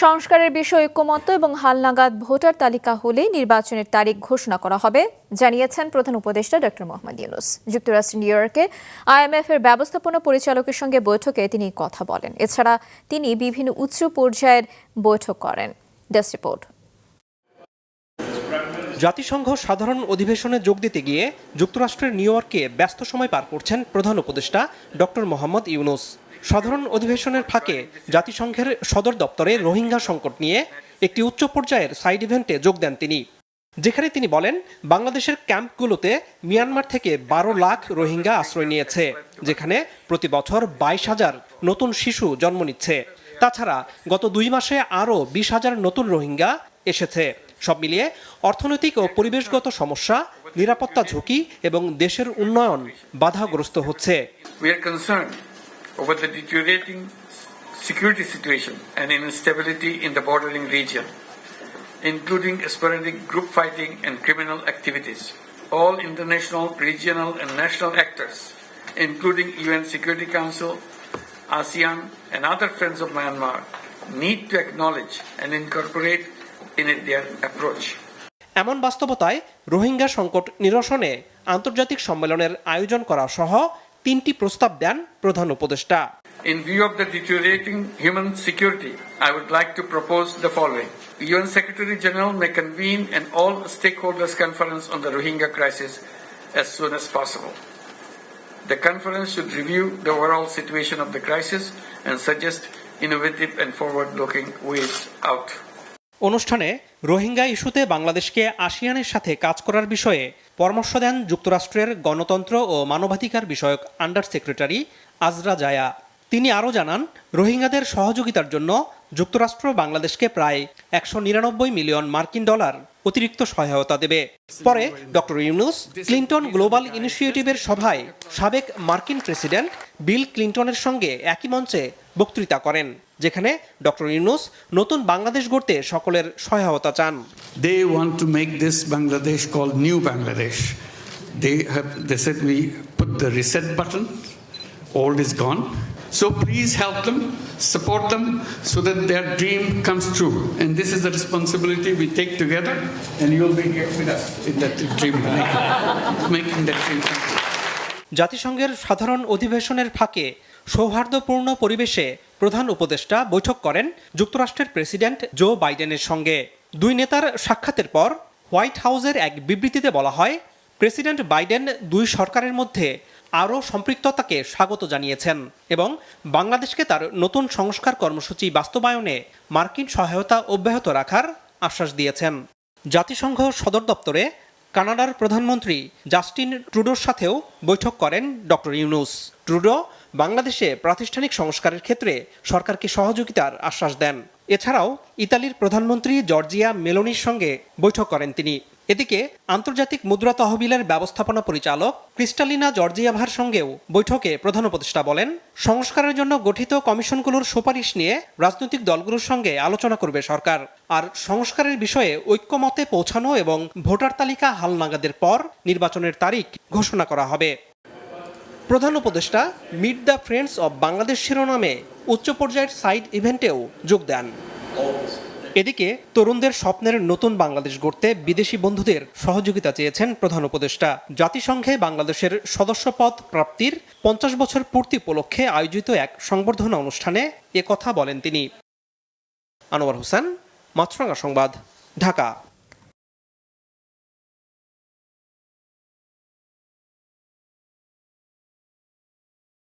সংস্কারের বিষয়ে ঐক্যমত্য এবং হালনাগাদ ভোটার তালিকা হলেই নির্বাচনের তারিখ ঘোষণা করা হবে জানিয়েছেন প্রধান উপদেষ্টা ডক্টর মোহাম্মদ ইউনূস। যুক্তরাষ্ট্রের নিউ ইয়র্কে IMF এর ব্যবস্থাপনা পরিচালকের সঙ্গে বৈঠকে তিনি কথা বলেন। এছাড়া তিনি বিভিন্ন উচ্চ পর্যায়ের বৈঠক করেন। Desk report. জাতিসংঘ সাধারণ অধিবেশনে যোগ দিতে গিয়ে যুক্তরাষ্ট্রের নিউ ইয়র্কে ব্যস্ত সময় পার করছেন প্রধান উপদেষ্টা ডক্টর মোহাম্মদ ইউনূস। সাধারণ অধিবেশনের ফাঁকে জাতিসংঘের সদর দপ্তরে রোহিঙ্গা সংকট নিয়ে একটি উচ্চ পর্যায়ের সাইড ইভেন্টে যোগ দেন তিনি, যেখানে তিনি বলেন বাংলাদেশের ক্যাম্পগুলোতে মিয়ানমার থেকে 12 লাখ রোহিঙ্গা আশ্রয় নিয়েছে, যেখানে প্রতি বছর 22,000 নতুন শিশু জন্ম নিচ্ছে। তাছাড়া গত 2 মাসে আরও 20,000 নতুন রোহিঙ্গা এসেছে। সব মিলিয়ে অর্থনৈতিক ও পরিবেশগত সমস্যা, নিরাপত্তা ঝুঁকি এবং দেশের উন্নয়ন বাধাগ্রস্ত হচ্ছে। Over the deteriorating security situation and instability in the bordering region, including sporadic group fighting and criminal activities. All international, regional and national actors, including UN Security Council, ASEAN and other friends of Myanmar, need to acknowledge and incorporate in it their approach. এমন বাস্তবতায় রোহিঙ্গা সংকট নিরসনে আন্তর্জাতিক সম্মেলনের আয়োজন করা সহ 3টি প্রস্তাব দেন প্রধান উপদেষ্টা। In view of the deteriorating human security, I would like to propose the following. UN Secretary General may convene an all stakeholders conference on the Rohingya crisis as soon as possible. The conference should review the overall situation of the crisis and suggest innovative and forward-looking ways out. অনুষ্ঠানে রোহিঙ্গা ইস্যুতে বাংলাদেশকে আসিয়ানের সাথে কাজ করার বিষয়ে পরামর্শ দেন যুক্তরাষ্ট্রের গণতন্ত্র ও মানবাধিকার বিষয়ক আন্ডার সেক্রেটারি আজরা জায়া। তিনি আরও জানান, রোহিঙ্গাদের সহযোগিতার জন্য যুক্তরাষ্ট্র বাংলাদেশকে প্রায় 199 মিলিয়ন মার্কিন ডলার অতিরিক্ত সহায়তা দেবে। পরে ডক্টর ইউনূস ক্লিন্টন গ্লোবাল ইনিশিয়েটিভের সভায় সাবেক মার্কিন প্রেসিডেন্ট বিল ক্লিন্টনের সঙ্গে একই মঞ্চে বক্তৃতা করেন, যেখানে ডক্টর ইউনূস নতুন বাংলাদেশ গড়তে সকলের সহায়তা চান। They want to make this Bangladesh called New Bangladesh. They said we put the reset button, old is gone. So please help them, support them so that their dream comes true. And this is the responsibility we take together, and you'll be here with us in that dream, making that dream come true. জাতিসংঘের সাধারণ অধিবেশনের ফাঁকে সৌহার্দ্যপূর্ণ পরিবেশে প্রধান উপদেষ্টা বৈঠক করেন যুক্তরাষ্ট্রের প্রেসিডেন্ট জো বাইডেনের সঙ্গে। দুই নেতার সাক্ষাতের পর হোয়াইট হাউসের এক বিবৃতিতে বলা হয়, প্রেসিডেন্ট বাইডেন দুই সরকারের মধ্যে আরও সম্পৃক্ততাকে স্বাগত জানিয়েছেন এবং বাংলাদেশকে তার নতুন সংস্কার কর্মসূচি বাস্তবায়নে মার্কিন সহায়তা অব্যাহত রাখার আশ্বাস দিয়েছেন। জাতিসংঘ সদর দপ্তরে কানাডার প্রধানমন্ত্রী জাস্টিন ট্রুডোর সাথেও বৈঠক করেন ডক্টর ইউনূস। ট্রুডো বাংলাদেশে প্রাতিষ্ঠানিক সংস্কারের ক্ষেত্রে সরকারকে সহযোগিতার আশ্বাস দেন। এছাড়াও ইতালির প্রধানমন্ত্রী জর্জিয়া মেলোনির সঙ্গে বৈঠক করেন তিনি। এদিকে আন্তর্জাতিক মুদ্রা তহবিলের ব্যবস্থাপনা পরিচালক ক্রিস্টালিনা জর্জিয়াভার সঙ্গেও বৈঠকে প্রধান উপদেষ্টা বলেন, সংস্কারের জন্য গঠিত কমিশনগুলোর সুপারিশ নিয়ে রাজনৈতিক দলগুলোর সঙ্গে আলোচনা করবে সরকার, আর সংস্কারের বিষয়ে ঐক্যমতে পৌঁছানো এবং ভোটার তালিকা হালনাগাদের পর নির্বাচনের তারিখ ঘোষণা করা হবে। প্রধান উপদেষ্টা meet the friends of Bangladesh শিরোনামে উচ্চ পর্যায়ের সাইড ইভেন্টেও যোগ দেন। এদিকে তরুণদের স্বপ্নের নতুন বাংলাদেশ গড়তে বিদেশি বন্ধুদের সহযোগিতা চেয়েছেন প্রধান উপদেষ্টা। জাতিসংঘে বাংলাদেশের সদস্যপদ প্রাপ্তির 50 বছর পূর্তি উপলক্ষে আয়োজিত এক সংবর্ধনা অনুষ্ঠানে কথা বলেন তিনি। আনোয়ার হোসেন, মাছরাঙা সংবাদ, ঢাকা।